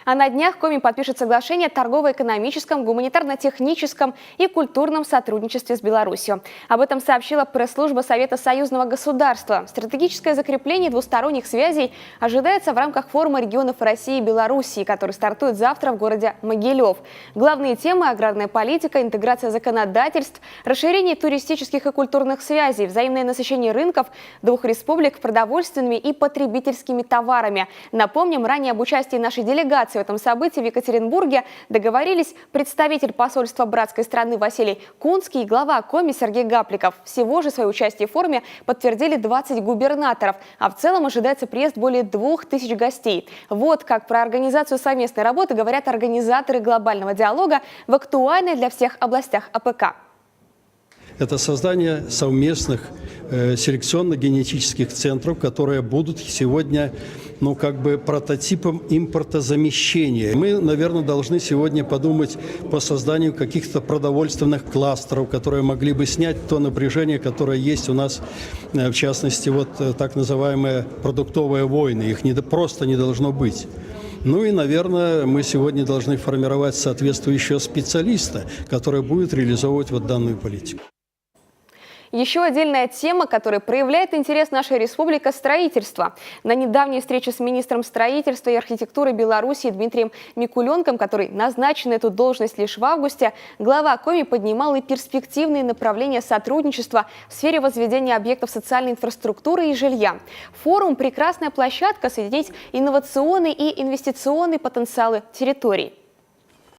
А на днях Коми подпишет соглашение о торгово-экономическом, гуманитарно-техническом и культурном сотрудничестве с Беларусью. Об этом сообщила пресс-служба Совета Союзного государства. Стратегическое закрепление двусторонних связей ожидается в рамках форума регионов России и Белоруссии, который стартует завтра в городе Могилев. Главные темы – аграрная политика, интеграция законодательств, расширение туристических и культурных связей, взаимное насыщение рынков двух республик продовольственными и потребительскими товарами. Напомним, ранее об участии нашей делегации в этом событии в Екатеринбурге договорились представитель посольства братской страны Василий Кунский и глава Коми Сергей Гапликов. Всего же свое участие в форуме подтвердили 20 губернаторов, а в целом ожидается приезд более 2000 гостей. Вот как про организацию совместной работы говорят организаторы глобального диалога в актуальной для всех областях АПК. Это создание совместных селекционно-генетических центров, которые будут сегодня, прототипом импортозамещения. Мы, наверное, должны сегодня подумать по созданию каких-то продовольственных кластеров, которые могли бы снять то напряжение, которое есть у нас, в частности, так называемые продуктовые войны. Их просто не должно быть. Ну и, наверное, мы сегодня должны формировать соответствующего специалиста, который будет реализовывать данную политику. Еще отдельная тема, которая проявляет интерес нашей республики – строительство. На недавней встрече с министром строительства и архитектуры Беларуси Дмитрием Микуленком, который назначен на эту должность лишь в августе, глава Коми поднимал и перспективные направления сотрудничества в сфере возведения объектов социальной инфраструктуры и жилья. Форум – прекрасная площадка соединить инновационный и инвестиционный потенциалы территорий.